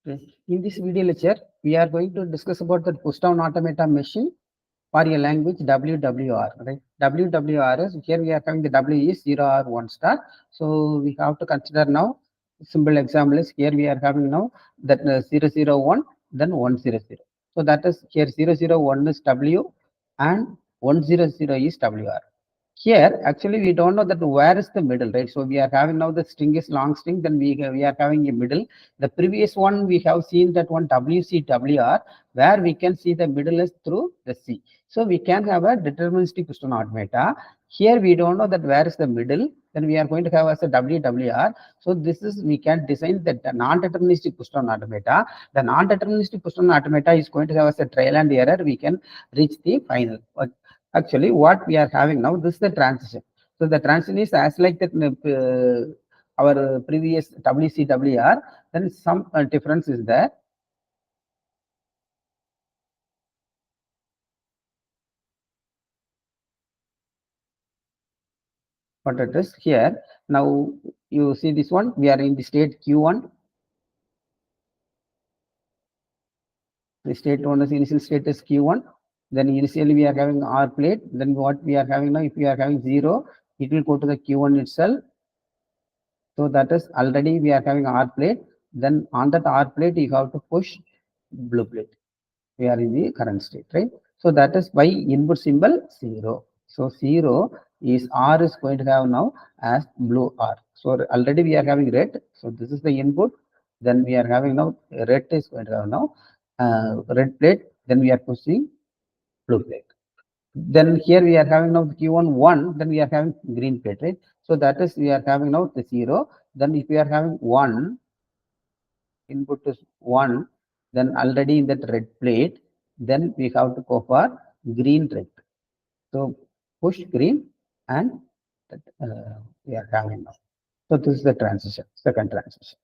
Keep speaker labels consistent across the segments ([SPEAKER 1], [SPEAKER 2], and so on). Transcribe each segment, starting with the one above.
[SPEAKER 1] Okay. In this video lecture, we are going to discuss about the push-down automata machine for a language WWR. Right? WWR is here we are having the W is 0 or 1 star. So we have to consider now simple example is here we are having now that 001 then 100. So that is here 001 is W and 100 is WR. Here, actually, we don't know that where is the middle, right? So we are having now the string is long string, then we are having a middle. The previous one, we have seen that one WCWR, where we can see the middle is through the C. So we can have a deterministic push-down automata. Here, we don't know that where is the middle, then we are going to have as a WWR. So this is, we can design the non-deterministic push-down automata. The non-deterministic push-down automata is going to have as a trial and error, we can reach the final. Actually, what we are having now, this is the transition. So the transition is as like that our previous WCWR, then some difference is there. But it is here. Now you see this one, we are in the state Q1. The state 1 is initial state is Q1. Then initially we are having R plate. Then what we are having now, if we are having 0, it will go to the Q1 itself. So that is already we are having R plate. Then on that R plate, you have to push blue plate. We are in the current state, right? So that is by input symbol 0. So 0 is R is going to have now as blue R. So already we are having red. So this is the input. Then we are having now red is going to have now red plate. Then we are pushing blue plate. Then here we are having now the Q1 1. Then we are having green plate, right? So that is we are having now the 0. Then if we are having 1, input is 1, then already in that red plate, then we have to go for green red. So push green and we are having now. So this is the transition, second transition.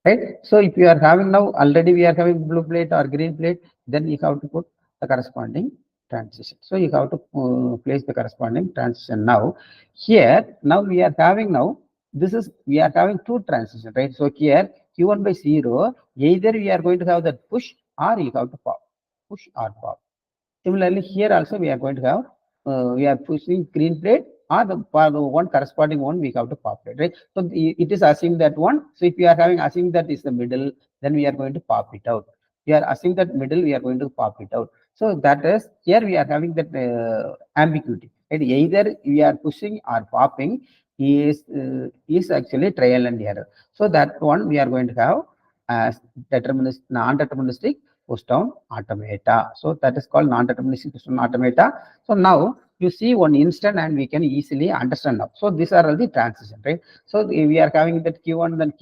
[SPEAKER 1] Right? So if you are having now, already we are having blue plate or green plate, then you have to put the corresponding transition. So you have to place the corresponding transition now. Here, now we are having now, this is, we are having two transitions, right? So here, Q1 by 0, either we are going to have that push or you have to pop, push or pop. Similarly, here also we are going to have, we are pushing green plate or the one corresponding one we have to pop it, right? So it is assumed that one. So if you are having assumed that is the middle, then we are going to pop it out. We are assuming that middle, we are going to pop it out. So that is, here we are having that ambiguity, right? Either we are pushing or popping is actually trial and error. So that one we are going to have as deterministic, non-deterministic push-down automata. So that is called non-deterministic push-down automata. So now you see one instant and we can easily understand now. So these are all the transition, right? So we are having that Q1, then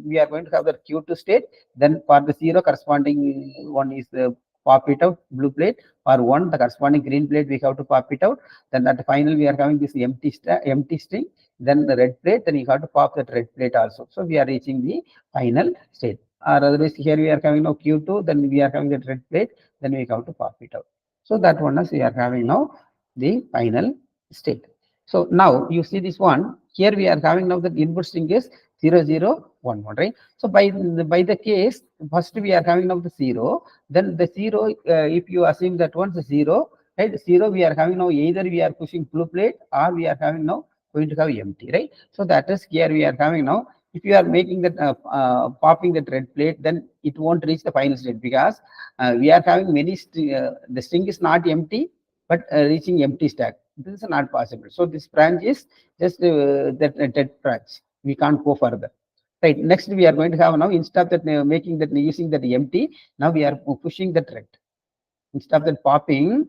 [SPEAKER 1] we are going to have that Q2 state. Then for the 0 corresponding one is the pop it out blue plate, or 1 the corresponding green plate we have to pop it out. Then at the final we are having this empty string, then the red plate, then you have to pop that red plate also. So we are reaching the final state. Or otherwise here we are having now Q2, then we are having that red plate, then we have to pop it out. So that one is we are having now the final state. So now you see this one, here we are having now the input string is 0011, right? So by the case, first we are having now the 0, then the 0, if you assume that one is 0, right? 0 we are having now either we are pushing blue plate or we are having now going to have empty, right? So that is here we are having now. If you are making that popping that red plate, then it won't reach the final state because we are having many the string is not empty, but reaching empty stack. This is not possible. So this branch is just that dead branch. We can't go further. Right. Next, we are going to have now instead of that making that using that empty. Now we are pushing that red. Instead of that popping,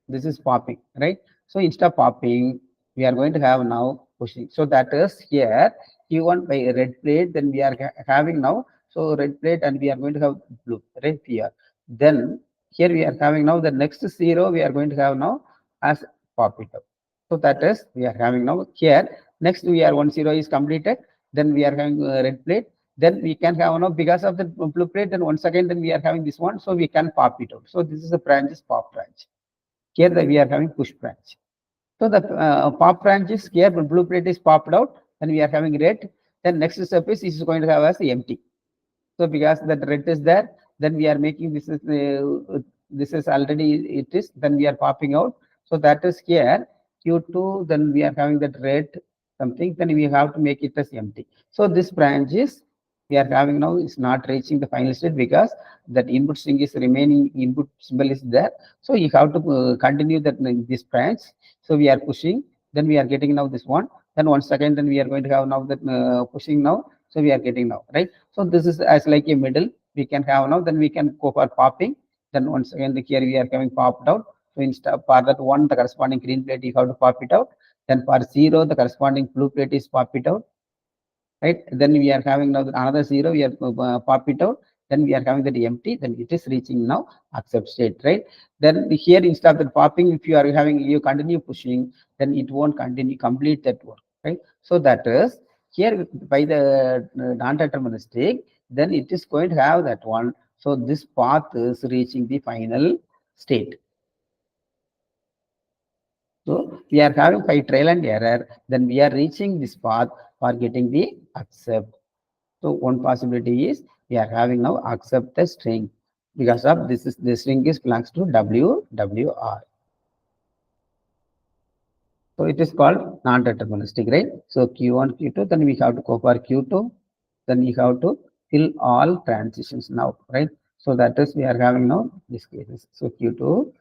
[SPEAKER 1] this is popping, right? So instead of popping, we are going to have now pushing. So that is here Q1 by red plate. Then we are having now so red plate, and we are going to have blue right here. Then here we are having now the next 0 we are going to have now as pop it up. So that is we are having now here. Next we are 1 0 is completed. Then we are having red plate. Then we can have now because of the blue plate. Then once again, then we are having this one, so we can pop it out. So this is a branch is pop branch. Here we are having push branch. So the pop branch is here. Blue plate is popped out. Then we are having red. Then next step is going to have as empty. So because that red is there, then we are making this is already it is, then we are popping out. So that is here Q2, then we are having that red something, then we have to make it as empty. So this branch is we are having now is not reaching the final state because that input string is remaining, input symbol is there. So you have to continue that this branch. So we are pushing, then we are getting now this one. Then once again, then we are going to have now that pushing now. So we are getting now, right? So this is as like a middle. We can have now, then we can go for popping. Then once again, here we are having popped out. So instead for that one, the corresponding green plate, you have to pop it out. Then for 0, the corresponding blue plate is pop it out, right? Then we are having now another 0, we are pop it out. Then we are having that empty, then it is reaching now accept state, right? Then here instead of the popping, if you are having, you continue pushing, then it won't continue complete that work, right? So that is here by the non-deterministic, then it is going to have that one. So this path is reaching the final state. So we are having by trial and error, then we are reaching this path for getting the accept. So one possibility is we are having now accept the string because of this string is belongs to WWR. So it is called non-deterministic, right? So Q1, Q2, then we have to go for Q2, then we have to fill all transitions now, right? So that is we are having now these cases. So Q2,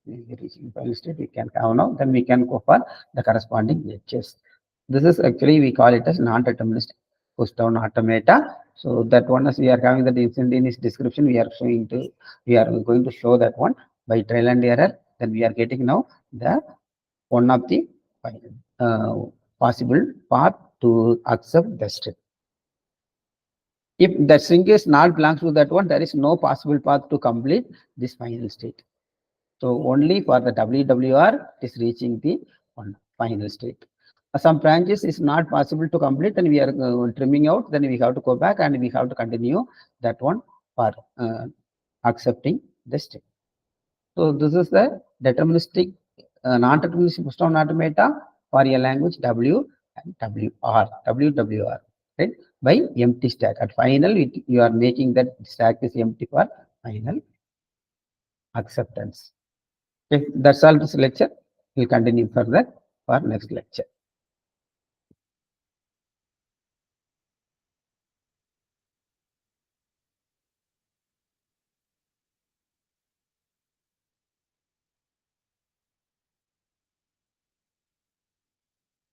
[SPEAKER 1] reaching final state, we can have now, then we can go for the corresponding edges. This is actually we call it as non-deterministic push down automata. So that one is we are having the instantaneous description. We are going to show that one by trial and error. Then we are getting now the one of the possible path to accept the string. If the string is not belongs to that one, there is no possible path to complete this final state. So only for the WWR is reaching the one final state. Some branches is not possible to complete, then we are trimming out, then we have to go back and we have to continue that one for accepting the string. So this is the deterministic, non-deterministic push-down automata for a language W and WWR, right? By empty stack. At final, you are making that stack is empty for final acceptance. Okay, that's all this lecture. We'll continue further for next lecture.